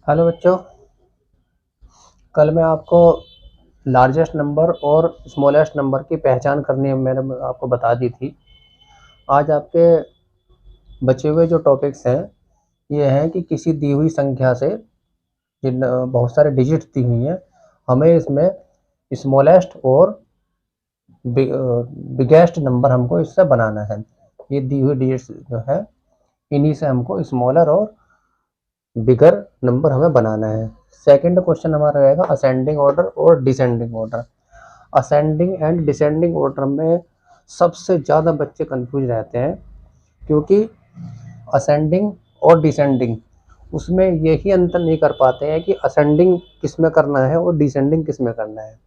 Hello बच्चों, कल मैं आपको लार्जेस्ट नंबर और स्मॉलेस्ट नंबर की पहचान करनी मैंने आपको बता दी थी। आज आपके बचे हुए जो टॉपिक्स हैं ये हैं कि किसी दी हुई संख्या से जिन बहुत सारे डिजिट्स दी हुई हैं, हमें इसमें स्मॉलेस्ट और बिगेस्ट नंबर हमको इससे बनाना है। ये दी हुई डिजिट्स जो है इन्हीं से हमको स्मॉलर और बिगर नंबर हमें बनाना है। सेकंड क्वेश्चन हमारा रहेगा असेंडिंग ऑर्डर और descending order. Ascending and descending order में सबसे ज़्यादा बच्चे कंफ्यूज रहते हैं, क्योंकि असेंडिंग और डिसेंडिंग उसमें यही अंतर नहीं कर पाते हैं कि असेंडिंग किस में करना है और डिसेंडिंग किस में करना है।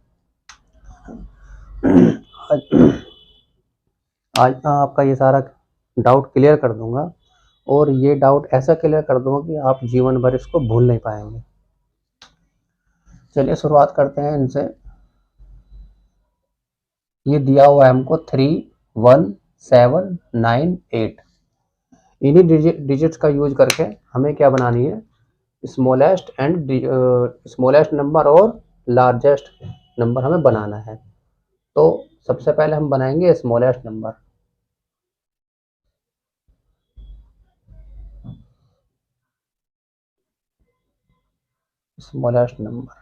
आज मैं आपका ये सारा डाउट क्लियर कर दूंगा और ये डाउट ऐसा क्लियर कर दूंगा कि आप जीवन भर इसको भूल नहीं पाएंगे। चलिए शुरुआत करते हैं इनसे। ये दिया हुआ है हमको 3, 1, 7, 9, 8। इन्हीं डिजिट्स का यूज करके हमें क्या बनानी है, स्मॉलेस्ट नंबर और लार्जेस्ट नंबर हमें बनाना है। तो सबसे पहले हम बनाएंगे स्मॉलेस्ट नंबर। स्मॉलेस्ट नंबर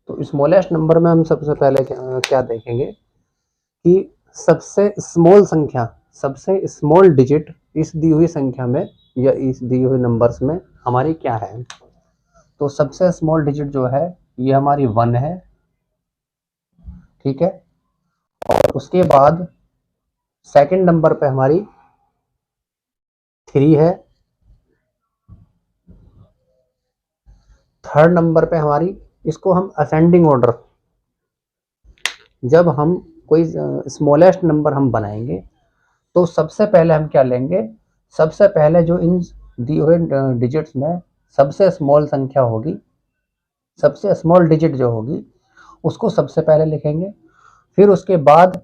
तो स्मॉलेस्ट नंबर में हम सबसे पहले क्या देखेंगे कि सबसे स्मॉल संख्या, सबसे स्मॉल डिजिट इस दी हुई संख्या में या इस दी हुई नंबर्स में हमारी क्या है। तो सबसे स्मॉल डिजिट जो है ये हमारी 1 है, ठीक है। और उसके बाद सेकंड नंबर पे हमारी 3 है, थर्ड नंबर पे हमारी, इसको हम असेंडिंग ऑर्डर, जब हम कोई स्मॉलेस्ट नंबर हम बनाएंगे तो सबसे पहले हम क्या लेंगे, सबसे पहले जो इन दिए हुए डिजिट्स में सबसे स्मॉल संख्या होगी, सबसे स्मॉल डिजिट जो होगी उसको सबसे पहले लिखेंगे। फिर उसके बाद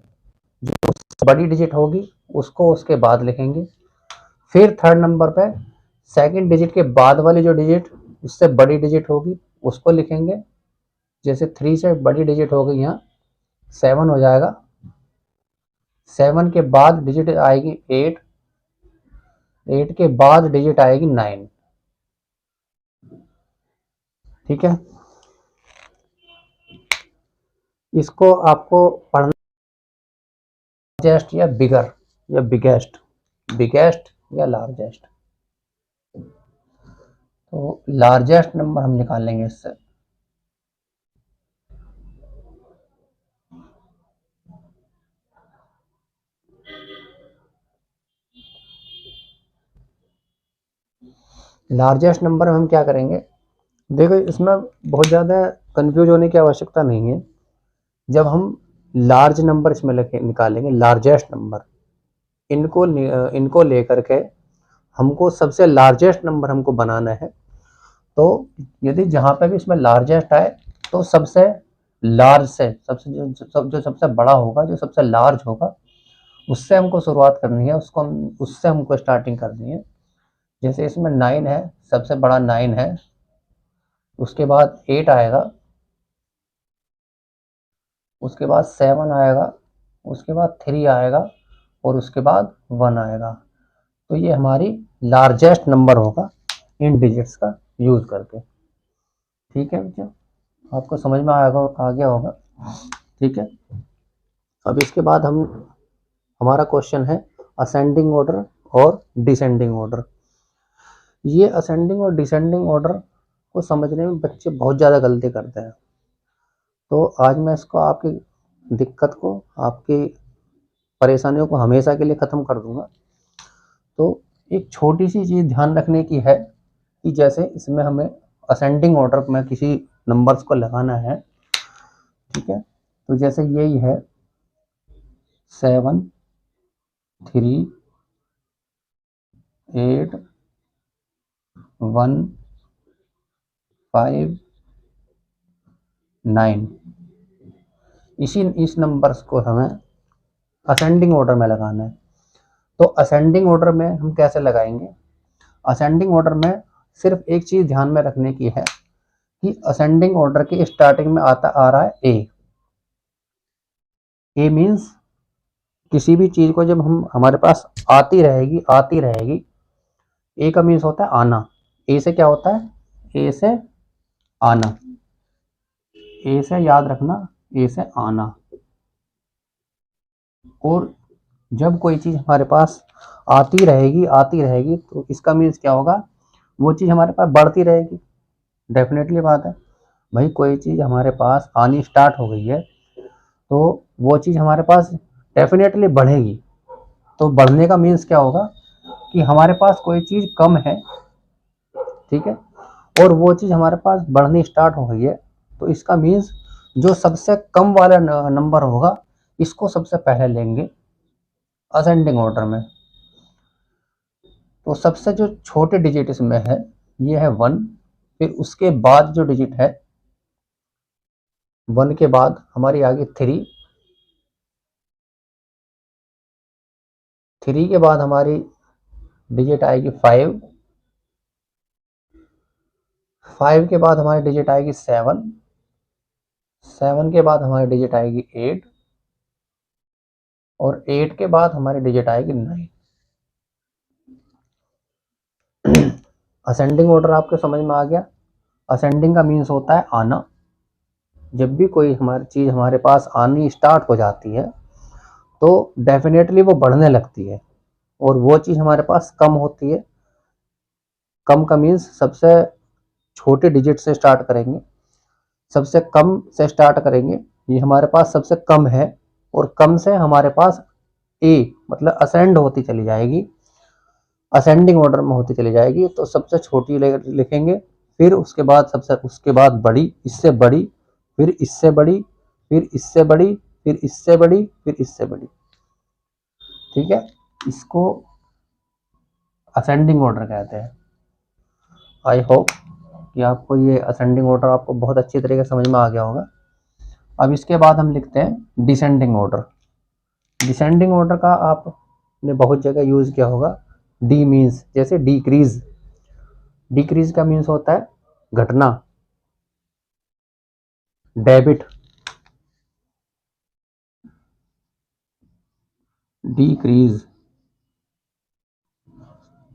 जो बड़ी डिजिट होगी उसको उसके बाद लिखेंगे। फिर थर्ड नंबर पे सेकंड डिजिट के बाद वाली जो डिजिट उससे बड़ी डिजिट होगी उसको लिखेंगे। जैसे 3 से बड़ी डिजिट हो गई यहाँ 7 हो जाएगा। 7 के बाद डिजिट आएगी 8, 8 के बाद डिजिट आएगी 9, ठीक है। इसको आपको पढ़ना लार्जेस्ट या बिगर या बिगेस्ट, बिगेस्ट या लार्जेस्ट। तो लार्जेस्ट नंबर हम निकाल लेंगे इससे। लार्जेस्ट नंबर में हम क्या करेंगे, देखो इसमें बहुत ज़्यादा कंफ्यूज होने की आवश्यकता नहीं है। जब हम लार्ज नंबर इसमें निकालेंगे, लार्जेस्ट नंबर, इनको लेकर के हमको सबसे लार्जेस्ट नंबर हमको बनाना है। तो यदि जहाँ पे भी इसमें लार्जेस्ट आए तो सबसे लार्ज से जो सबसे बड़ा होगा, जो सबसे लार्ज होगा उससे हमको शुरुआत करनी है, उससे हमको स्टार्टिंग करनी है। जैसे इसमें 9 है, सबसे बड़ा 9 है, उसके बाद 8 आएगा, उसके बाद 7 आएगा, उसके बाद 3 आएगा और उसके बाद 1 आएगा। तो ये हमारी लार्जेस्ट नंबर होगा इन डिजिट्स का यूज करके, ठीक है बच्चों। आपको समझ में आ गया होगा, ठीक है। अब इसके बाद हमारा क्वेश्चन है असेंडिंग ऑर्डर और डिसेंडिंग ऑर्डर। ये असेंडिंग और डिसेंडिंग ऑर्डर को समझने में बच्चे बहुत ज़्यादा गलती करते हैं। तो आज मैं इसको आपकी दिक्कत को, आपकी परेशानियों को हमेशा के लिए ख़त्म कर दूंगा। तो एक छोटी सी चीज़ ध्यान रखने की है कि जैसे इसमें हमें असेंडिंग ऑर्डर में किसी नंबर्स को लगाना है, ठीक है। तो जैसे यही है 7, 3, 8, 1, 5, 9, इस नंबर्स को हमें असेंडिंग ऑर्डर में लगाना है। तो असेंडिंग ऑर्डर में हम कैसे लगाएंगे, असेंडिंग ऑर्डर में सिर्फ एक चीज ध्यान में रखने की है कि असेंडिंग ऑर्डर के स्टार्टिंग में आ रहा है ए। ए मीन्स किसी भी चीज को जब हम हमारे पास आती रहेगी, ए का मीन्स होता है आना। ए से क्या होता है? ए से आना। ए से याद रखना, ए से आना। और जब कोई चीज हमारे पास आती रहेगी तो इसका मीन्स क्या होगा? वो चीज हमारे पास बढ़ती रहेगी। डेफिनेटली बात है भाई, कोई चीज हमारे पास आनी स्टार्ट हो गई है तो वो चीज हमारे पास डेफिनेटली बढ़ेगी। तो बढ़ने का मीन्स क्या होगा कि हमारे पास कोई चीज कम है, ठीक है, और वो चीज हमारे पास बढ़नी स्टार्ट हो गई है, तो इसका मीन्स जो सबसे कम वाला नंबर होगा इसको सबसे पहले लेंगे असेंडिंग ऑर्डर में। तो सबसे जो छोटे डिजिट इसमें है ये है 1। फिर उसके बाद जो डिजिट है 1 के बाद हमारी आ गई 3। 3 के बाद हमारी डिजिट आएगी 5। 5 के बाद हमारी डिजिट आएगी 7। 7 के बाद हमारी डिजिट आएगी 8। और 8 के बाद हमारी डिजिट आएगी 9। असेंडिंग ऑर्डर आपके समझ में आ गया? असेंडिंग का मीन्स होता है आना। जब भी कोई हमारी चीज हमारे पास आनी स्टार्ट हो जाती है तो डेफिनेटली वो बढ़ने लगती है, और वो चीज हमारे पास कम होती है। कम का मीन्स सबसे छोटे डिजिट से स्टार्ट करेंगे, सबसे कम से स्टार्ट करेंगे। ये हमारे पास सबसे कम है और कम से हमारे पास ए मतलब असेंड होती चली जाएगी, असेंडिंग ऑर्डर में होती चली जाएगी। तो सबसे छोटी लिखेंगे, फिर उसके बाद बड़ी, इससे बड़ी, फिर इससे बड़ी, फिर इससे बड़ी, फिर इससे बड़ी, फिर इससे बड़ी। ठीक है, इसको असेंडिंग ऑर्डर कहते हैं। आई होप कि आपको ये असेंडिंग ऑर्डर आपको बहुत अच्छी तरीके से समझ में आ गया होगा। अब इसके बाद हम लिखते हैं डिसेंडिंग ऑर्डर। डिसेंडिंग ऑर्डर का आपने बहुत जगह यूज किया होगा। डी मीन्स जैसे डिक्रीज, डिक्रीज का मीन्स होता है घटना। डेबिट, डिक्रीज,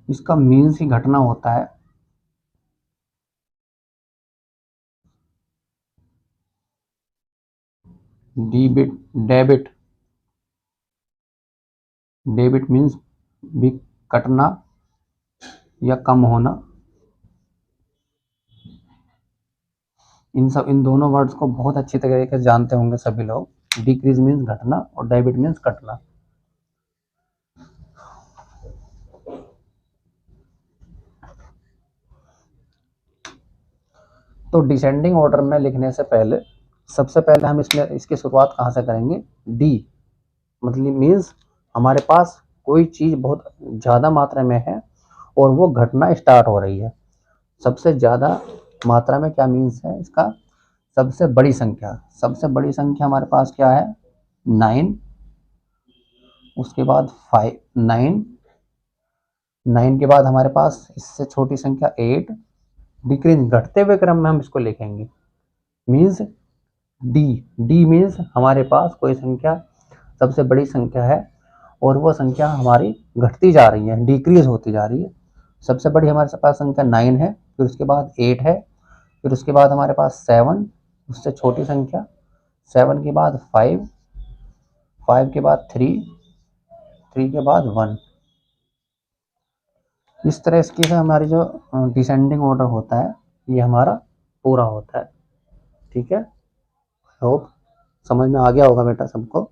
इसका मीन्स ही घटना होता है। डेबिट, डेबिट, डेबिट मीन्स भी कटना या कम होना। इन दोनों वर्ड्स को बहुत अच्छी तरीके से जानते होंगे सभी लोग। डिक्रीज मीन्स घटना और डेबिट मीन्स कटना। तो डिसेंडिंग ऑर्डर में लिखने से पहले सबसे पहले हम इसकी शुरुआत कहाँ से करेंगे? डी मतलब मीन्स हमारे पास कोई चीज बहुत ज्यादा मात्रा में है और वो घटना स्टार्ट हो रही है। सबसे ज्यादा मात्रा में क्या मीन्स है इसका? सबसे बड़ी संख्या। सबसे बड़ी संख्या हमारे पास क्या है? 9। उसके बाद 5, 9। 9 के बाद हमारे पास इससे छोटी संख्या 8। डिक्रीज घटते हुए क्रम में हम इसको लिखेंगे, मीन्स डी। डी मीन्स हमारे पास कोई संख्या सबसे बड़ी संख्या है और वो संख्या हमारी घटती जा रही है, डिक्रीज होती जा रही है। सबसे बड़ी हमारे पास संख्या 9 है, फिर उसके बाद 8 है, फिर उसके बाद हमारे पास 7, उससे छोटी संख्या 7 के बाद 5, 5 के बाद 3, 3 के बाद 1। इस तरह इसकी से हमारी जो डिसेंडिंग ऑर्डर होता है ये हमारा पूरा होता है। ठीक है, होप समझ में आ गया होगा बेटा सबको।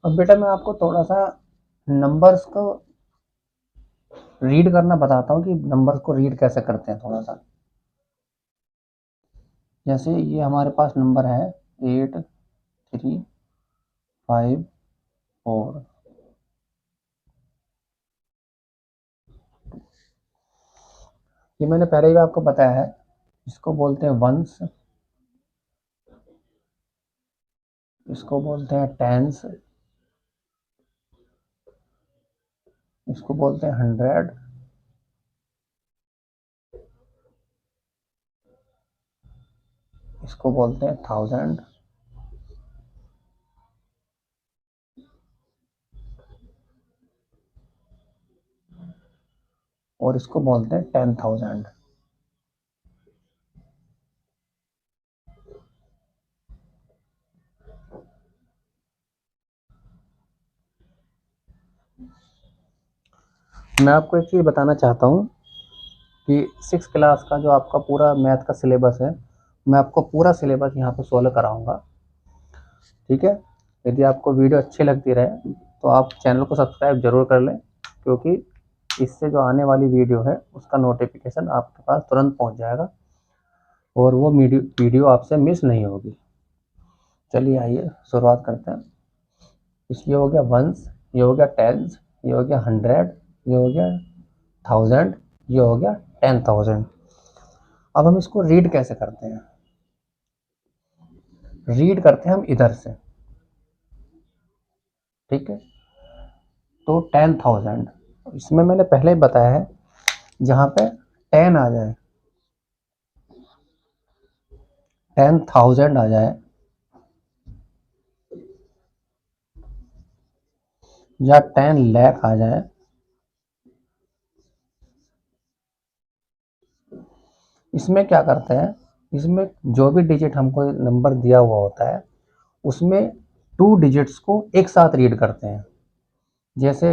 अब बेटा मैं आपको थोड़ा सा नंबर्स को रीड करना बताता हूँ कि नंबर को रीड कैसे करते हैं थोड़ा सा। जैसे ये हमारे पास नंबर है 8354, ये मैंने पहले ही आपको बताया है। इसको बोलते हैं वंस, इसको बोलते हैं टेंस, इसको बोलते हैं 100, इसको बोलते हैं 1000, और इसको बोलते हैं 10,000। मैं आपको एक चीज़ बताना चाहता हूँ कि 6 क्लास का जो आपका पूरा मैथ का सिलेबस है, मैं आपको पूरा सिलेबस यहाँ पे सॉल्व कराऊंगा, ठीक है। यदि आपको वीडियो अच्छी लगती रहे तो आप चैनल को सब्सक्राइब जरूर कर लें, क्योंकि इससे जो आने वाली वीडियो है उसका नोटिफिकेशन आपके पास तुरंत पहुँच जाएगा और वो वीडियो आपसे मिस नहीं होगी। चलिए आइए शुरुआत करते हैं। ये हो गया वंस, ये हो गया टेंस, ये हो गया 100, ये हो गया 1000, ये हो गया 10,000। अब हम इसको रीड कैसे करते हैं? रीड करते हैं हम इधर से, ठीक है। तो 10,000, इसमें मैंने पहले ही बताया है, जहाँ पे 10 आ जाए, 10,000 आ जाए या 10 लाख आ जाए, इसमें क्या करते हैं, इसमें जो भी डिजिट हमको नंबर दिया हुआ होता है उसमें 2 डिजिट्स को एक साथ रीड करते हैं। जैसे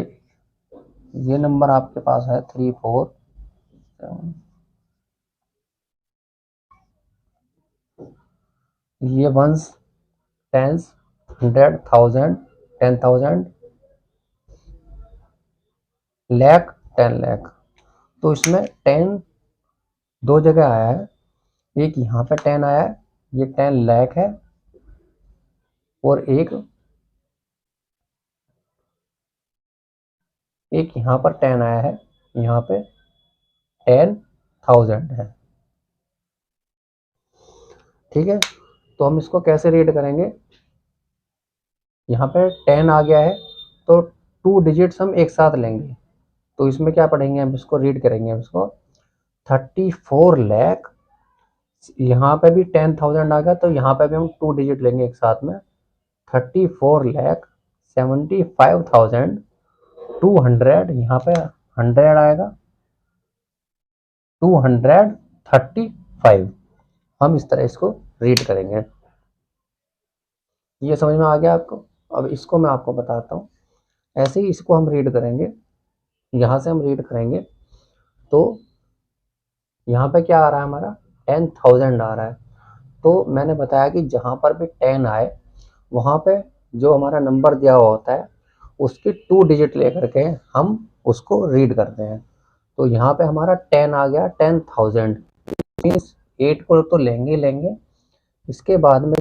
ये नंबर आपके पास है 347, ये वंस, टेंस, 100, 1000, 10,000, लाख, 10 लाख। तो इसमें 10 दो जगह आया है, एक यहाँ पे 10 आया है, ये 10 लाख है, और एक यहाँ पर 10 आया है, यहाँ पे 10,000 है, ठीक है। तो हम इसको कैसे रीड करेंगे? यहाँ पे 10 आ गया है तो 2 डिजिट्स हम एक साथ लेंगे, तो इसमें क्या पढ़ेंगे, हम इसको रीड करेंगे, हम इसको 34 लाख, यहाँ पे भी 10,000 आ गया तो यहाँ पे भी हम 2 डिजिट लेंगे एक साथ में, 34,75,200, यहाँ पे 100 आएगा, 235। हम इस तरह इसको रीड करेंगे। ये समझ में आ गया आपको? अब इसको मैं आपको बताता हूँ। ऐसे ही इसको हम रीड करेंगे, यहाँ से हम रीड करेंगे तो यहाँ पे क्या आ रहा है हमारा, 10,000 आ रहा है। तो मैंने बताया कि जहाँ पर भी 10 आए वहाँ पे जो हमारा नंबर दिया हुआ होता है उसकी 2 डिजिट लेकर के हम उसको रीड करते हैं। तो यहाँ पे हमारा 10 आ गया, 10,000, मीन्स 8 को तो लेंगे लेंगे, इसके बाद में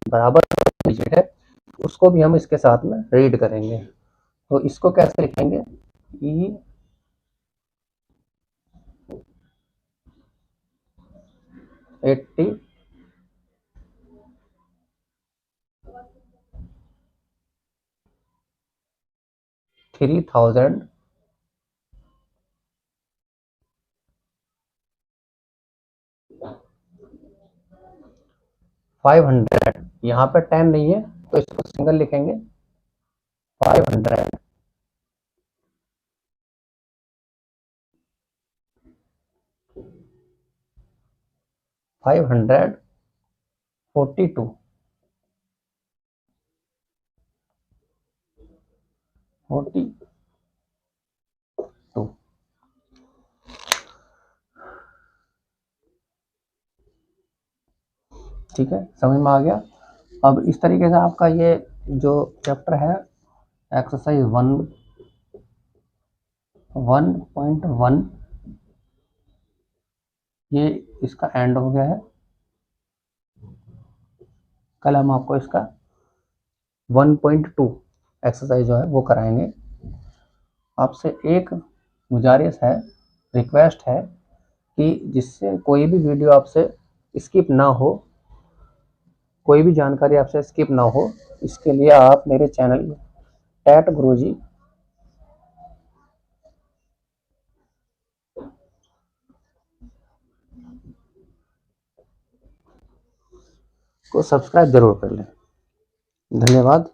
बराबर डिजिट है उसको भी हम इसके साथ में रीड करेंगे। तो इसको कैसे लिखेंगे, ई 80 3,000 500, यहाँ पे 10 नहीं है तो इसको सिंगल लिखेंगे, 500, 542, 42, ठीक है, समझ में आ गया। अब इस तरीके से आपका ये जो चैप्टर है एक्सरसाइज 1 1.1 ये इसका एंड हो गया है। कल हम आपको इसका 1.2 एक्सरसाइज जो है वो कराएंगे। आपसे एक गुजारिश है, रिक्वेस्ट है कि जिससे कोई भी वीडियो आपसे स्किप ना हो, कोई भी जानकारी आपसे स्किप ना हो, इसके लिए आप मेरे चैनल टैट गुरुजी को सब्सक्राइब जरूर कर लें। धन्यवाद।